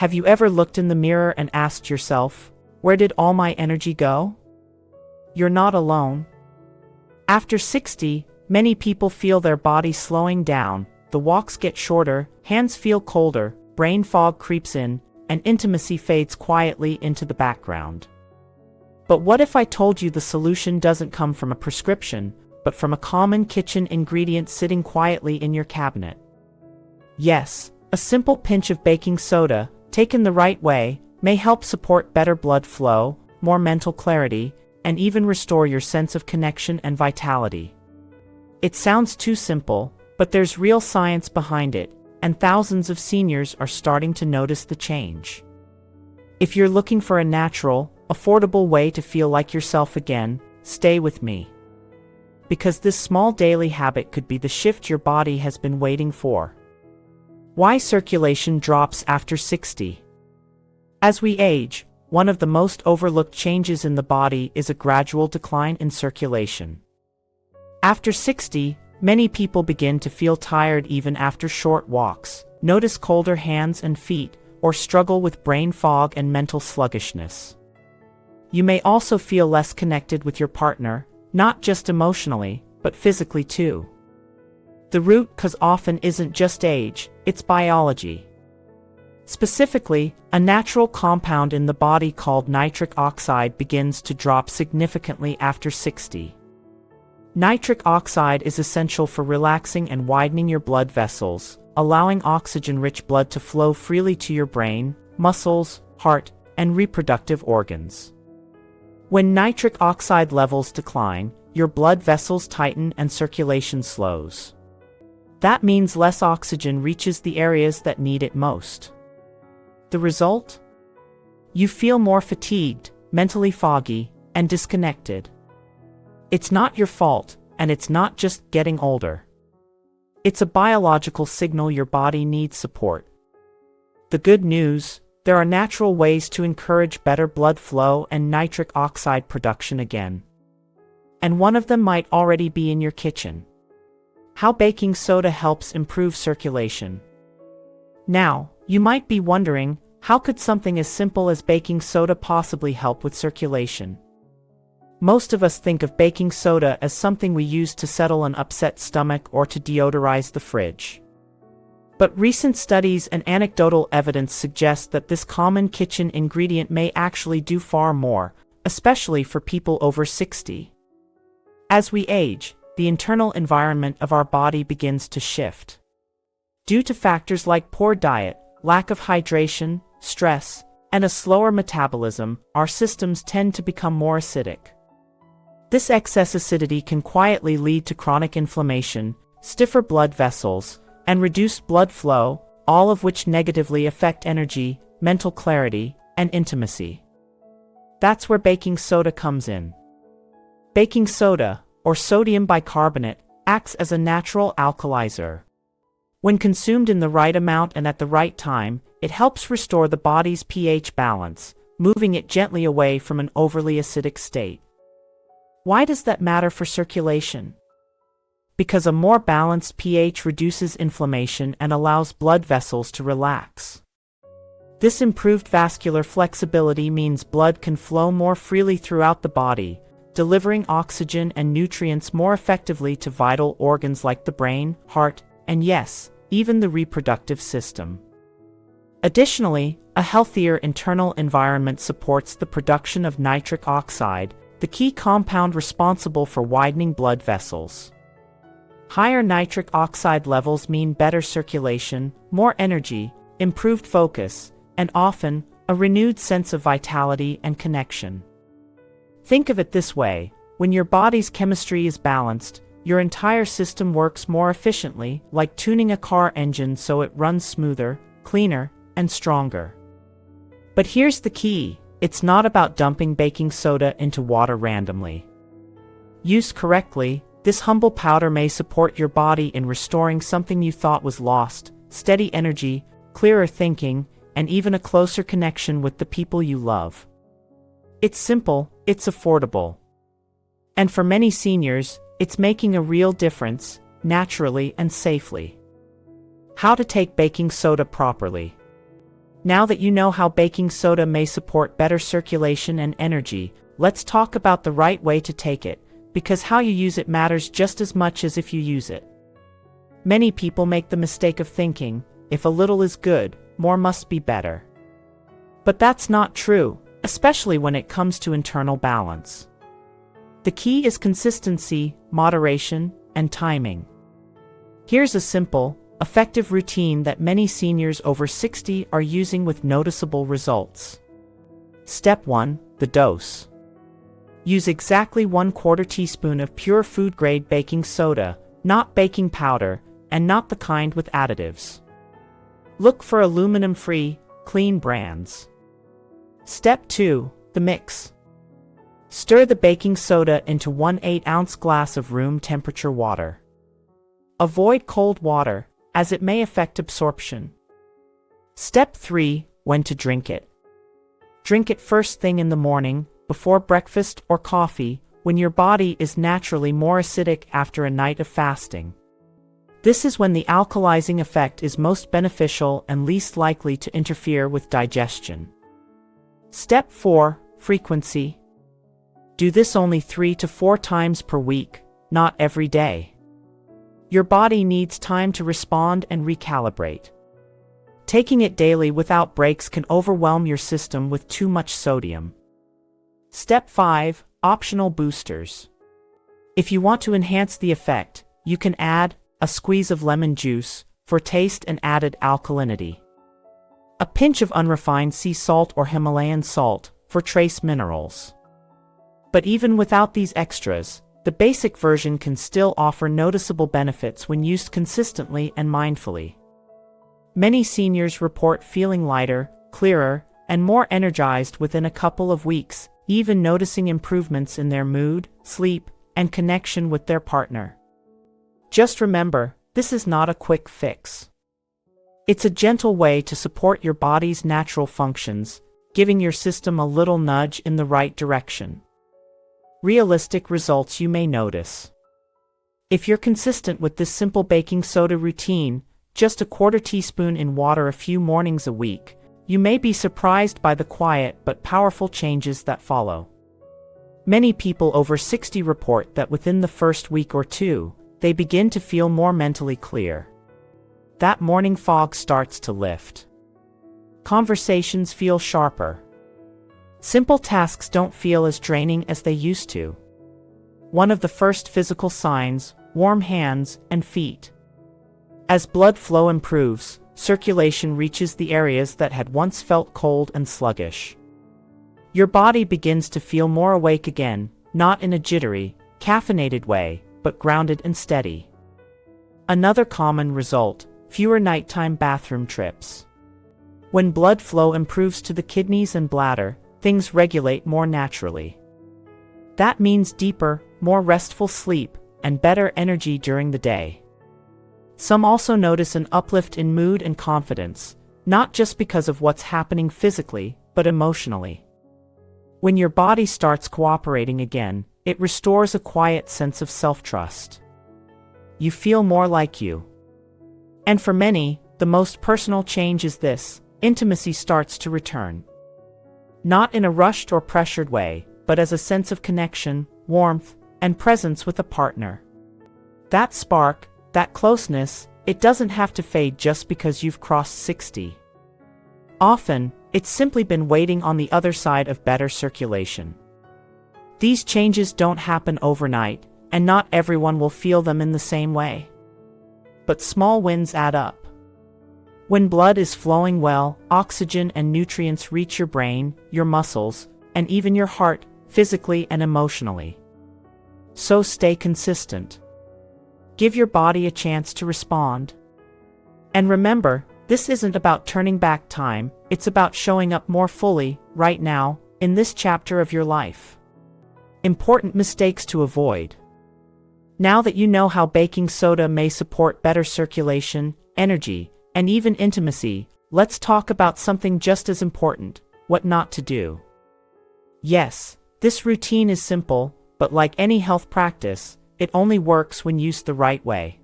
Have you ever looked in the mirror and asked yourself, where did all my energy go? You're not alone. After 60, many people feel their body slowing down, the walks get shorter, hands feel colder, brain fog creeps in, and intimacy fades quietly into the background. But what if I told you the solution doesn't come from a prescription, but from a common kitchen ingredient sitting quietly in your cabinet? Yes, a simple pinch of baking soda, taken the right way, may help support better blood flow, more mental clarity, and even restore your sense of connection and vitality. It sounds too simple, but there's real science behind it, and thousands of seniors are starting to notice the change. If you're looking for a natural, affordable way to feel like yourself again, stay with me. Because this small daily habit could be the shift your body has been waiting for. Why circulation drops after 60? As we age, one of the most overlooked changes in the body is a gradual decline in circulation. After 60, many people begin to feel tired even after short walks, notice colder hands and feet, or struggle with brain fog and mental sluggishness. You may also feel less connected with your partner, not just emotionally, but physically too. The root cause often isn't just age, it's biology. Specifically, a natural compound in the body called nitric oxide begins to drop significantly after 60. Nitric oxide is essential for relaxing and widening your blood vessels, allowing oxygen-rich blood to flow freely to your brain, muscles, heart, and reproductive organs. When nitric oxide levels decline, your blood vessels tighten and circulation slows. That means less oxygen reaches the areas that need it most. The result? You feel more fatigued, mentally foggy, and disconnected. It's not your fault, and it's not just getting older. It's a biological signal your body needs support. The good news: there are natural ways to encourage better blood flow and nitric oxide production again. And one of them might already be in your kitchen. How baking soda helps improve circulation. Now, you might be wondering, how could something as simple as baking soda possibly help with circulation? Most of us think of baking soda as something we use to settle an upset stomach or to deodorize the fridge. But recent studies and anecdotal evidence suggest that this common kitchen ingredient may actually do far more, especially for people over 60. As we age, the internal environment of our body begins to shift. Due to factors like poor diet, lack of hydration, stress, and a slower metabolism, our systems tend to become more acidic. This excess acidity can quietly lead to chronic inflammation, stiffer blood vessels, and reduced blood flow, all of which negatively affect energy, mental clarity, and intimacy. That's where baking soda comes in. Baking soda, or sodium bicarbonate, acts as a natural alkalizer. When consumed in the right amount and at the right time, it helps restore the body's pH balance, moving it gently away from an overly acidic state. Why does that matter for circulation? Because a more balanced pH reduces inflammation and allows blood vessels to relax. This improved vascular flexibility means blood can flow more freely throughout the body, delivering oxygen and nutrients more effectively to vital organs like the brain, heart, and yes, even the reproductive system. Additionally, a healthier internal environment supports the production of nitric oxide, the key compound responsible for widening blood vessels. Higher nitric oxide levels mean better circulation, more energy, improved focus, and often, a renewed sense of vitality and connection. Think of it this way: when your body's chemistry is balanced, your entire system works more efficiently, like tuning a car engine so it runs smoother, cleaner, and stronger. But here's the key: it's not about dumping baking soda into water randomly. Used correctly, this humble powder may support your body in restoring something you thought was lost: steady energy, clearer thinking, and even a closer connection with the people you love. It's simple, it's affordable. And for many seniors, it's making a real difference, naturally and safely. How to take baking soda properly. Now that you know how baking soda may support better circulation and energy, let's talk about the right way to take it, because how you use it matters just as much as if you use it. Many people make the mistake of thinking, if a little is good, more must be better. But that's not true, especially when it comes to internal balance. The key is consistency, moderation, and timing. Here's a simple, effective routine that many seniors over 60 are using with noticeable results. Step 1. The dose. Use exactly 1/4 teaspoon of pure food-grade baking soda, not baking powder, and not the kind with additives. Look for aluminum-free, clean brands. Step 2. The mix. Stir the baking soda into 1/8 ounce glass of room temperature water. Avoid cold water, as it may affect absorption. Step 3. When to drink it. Drink it first thing in the morning, before breakfast or coffee, when your body is naturally more acidic after a night of fasting. This is when the alkalizing effect is most beneficial and least likely to interfere with digestion. Step 4. Frequency. Do this only 3 to 4 times per week, not every day. Your body needs time to respond and recalibrate. Taking it daily without breaks can overwhelm your system with too much sodium. Step 5. Optional boosters. If you want to enhance the effect, you can add a squeeze of lemon juice for taste and added alkalinity. A pinch of unrefined sea salt or Himalayan salt for trace minerals. But even without these extras, the basic version can still offer noticeable benefits when used consistently and mindfully. Many seniors report feeling lighter, clearer, and more energized within a couple of weeks, even noticing improvements in their mood, sleep, and connection with their partner. Just remember, this is not a quick fix. It's a gentle way to support your body's natural functions, giving your system a little nudge in the right direction. Realistic results you may notice. If you're consistent with this simple baking soda routine, just 1/4 teaspoon in water a few mornings a week, you may be surprised by the quiet but powerful changes that follow. Many people over 60 report that within the first week or two, they begin to feel more mentally clear. That morning fog starts to lift. Conversations feel sharper. Simple tasks don't feel as draining as they used to. One of the first physical signs, warm hands and feet. As blood flow improves, circulation reaches the areas that had once felt cold and sluggish. Your body begins to feel more awake again, not in a jittery, caffeinated way, but grounded and steady. Another common result, fewer nighttime bathroom trips. When blood flow improves to the kidneys and bladder, things regulate more naturally. That means deeper, more restful sleep, and better energy during the day. Some also notice an uplift in mood and confidence, not just because of what's happening physically, but emotionally. When your body starts cooperating again, it restores a quiet sense of self-trust. You feel more like you. And for many, the most personal change is this: intimacy starts to return. Not in a rushed or pressured way, but as a sense of connection, warmth, and presence with a partner. That spark, that closeness, it doesn't have to fade just because you've crossed 60. Often, it's simply been waiting on the other side of better circulation. These changes don't happen overnight, and not everyone will feel them in the same way. But small wins add up. When blood is flowing well, oxygen and nutrients reach your brain, your muscles, and even your heart, physically and emotionally. So stay consistent. Give your body a chance to respond. And remember, this isn't about turning back time, it's about showing up more fully, right now, in this chapter of your life. Important mistakes to avoid. Now that you know how baking soda may support better circulation, energy, and even intimacy, let's talk about something just as important: what not to do. Yes, this routine is simple, but like any health practice, it only works when used the right way.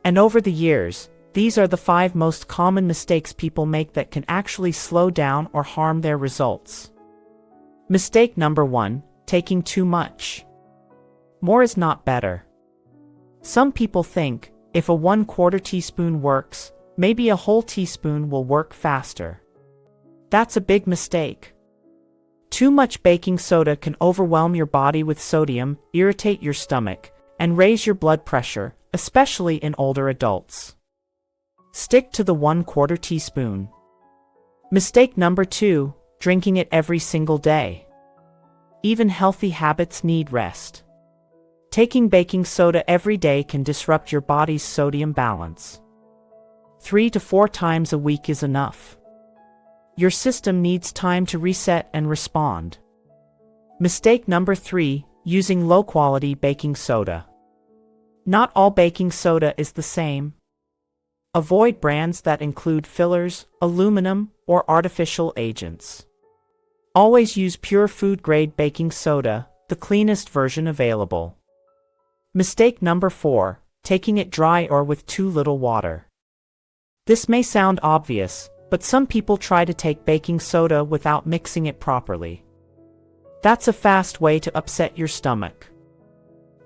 And over the years, These are the 5 most common mistakes people make that can actually slow down or harm their results. Mistake number 1, taking too much. More is not better. Some people think, if a 1/4 teaspoon works, maybe a whole teaspoon will work faster. That's a big mistake. Too much baking soda can overwhelm your body with sodium, irritate your stomach, and raise your blood pressure, especially in older adults. Stick to the 1/4 teaspoon. Mistake number 2, drinking it every single day. Even healthy habits need rest. Taking baking soda every day can disrupt your body's sodium balance. 3 to 4 times a week is enough. Your system needs time to reset and respond. Mistake number 3, using low-quality baking soda. Not all baking soda is the same. Avoid brands that include fillers, aluminum, or artificial agents. Always use pure food-grade baking soda, the cleanest version available. Mistake number 4, taking it dry or with too little water. This may sound obvious, but some people try to take baking soda without mixing it properly. That's a fast way to upset your stomach.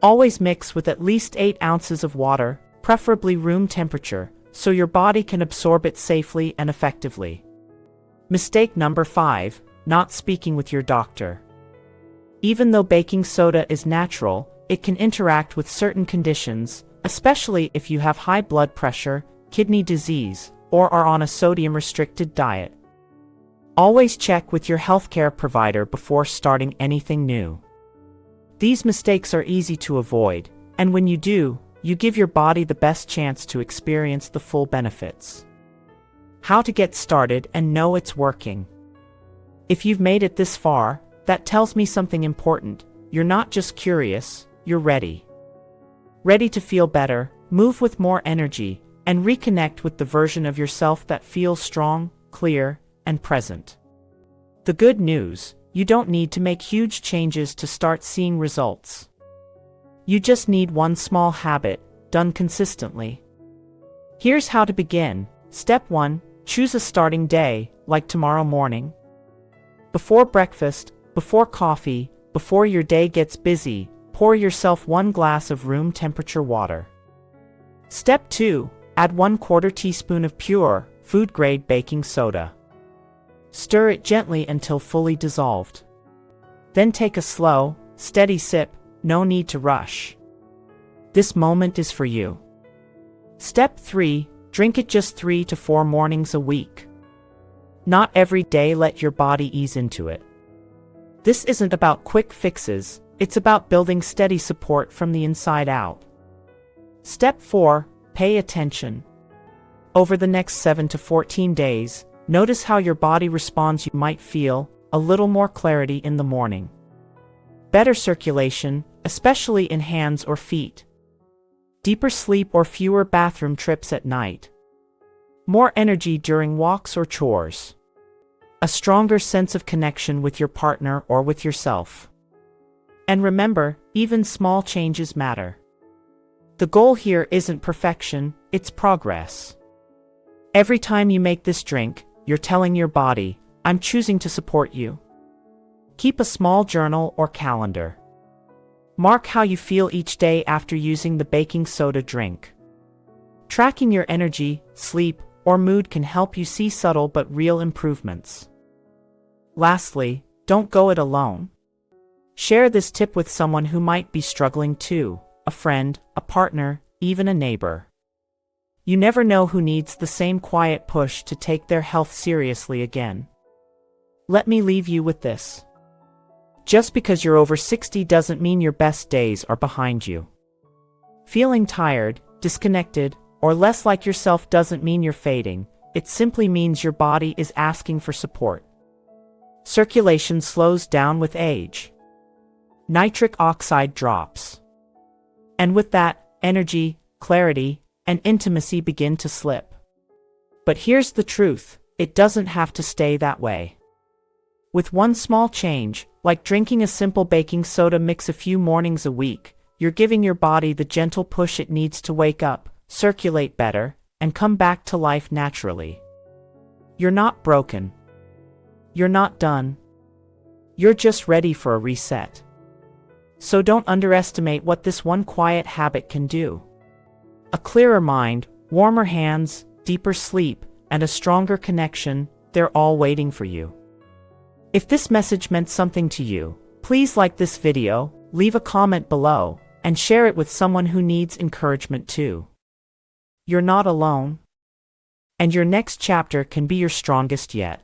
Always mix with at least 8 ounces of water, preferably room temperature, so your body can absorb it safely and effectively. Mistake number 5, not speaking with your doctor. Even though baking soda is natural, it can interact with certain conditions, especially if you have high blood pressure, kidney disease, or are on a sodium-restricted diet. Always check with your healthcare provider before starting anything new. These mistakes are easy to avoid, and when you do, you give your body the best chance to experience the full benefits. How to get started and know it's working. If you've made it this far, that tells me something important. You're not just curious, you're ready. Ready to feel better, move with more energy, and reconnect with the version of yourself that feels strong, clear, and present. The good news, you don't need to make huge changes to start seeing results. You just need one small habit, done consistently. Here's how to begin. Step 1, choose a starting day, like tomorrow morning. Before breakfast, before coffee, before your day gets busy, pour yourself 1 glass of room temperature water. Step 2, add 1/4 teaspoon of pure, food-grade baking soda. Stir it gently until fully dissolved. Then take a slow, steady sip, no need to rush. This moment is for you. Step 3, drink it just 3 to 4 mornings a week. Not every day, let your body ease into it. This isn't about quick fixes, it's about building steady support from the inside out. Step 4, pay attention. Over the next 7 to 14 days, notice how your body responds. You might feel a little more clarity in the morning. Better circulation, especially in hands or feet. Deeper sleep or fewer bathroom trips at night. More energy during walks or chores. A stronger sense of connection with your partner or with yourself. And remember, even small changes matter. The goal here isn't perfection, it's progress. Every time you make this drink, you're telling your body, I'm choosing to support you. Keep a small journal or calendar. Mark how you feel each day after using the baking soda drink. Tracking your energy, sleep, or mood can help you see subtle but real improvements. Lastly, don't go it alone. Share this tip with someone who might be struggling too, a friend, a partner, even a neighbor. You never know who needs the same quiet push to take their health seriously again. Let me leave you with this. Just because you're over 60 doesn't mean your best days are behind you. Feeling tired, disconnected, or less like yourself doesn't mean you're fading, it simply means your body is asking for support. Circulation slows down with age. Nitric oxide drops. And with that, energy, clarity, and intimacy begin to slip. But here's the truth, it doesn't have to stay that way. With one small change, like drinking a simple baking soda mix a few mornings a week, you're giving your body the gentle push it needs to wake up, circulate better, and come back to life naturally. You're not broken. You're not done. You're just ready for a reset. So don't underestimate what this one quiet habit can do. A clearer mind, warmer hands, deeper sleep, and a stronger connection, they're all waiting for you. If this message meant something to you, please like this video, leave a comment below, and share it with someone who needs encouragement too. You're not alone. And your next chapter can be your strongest yet.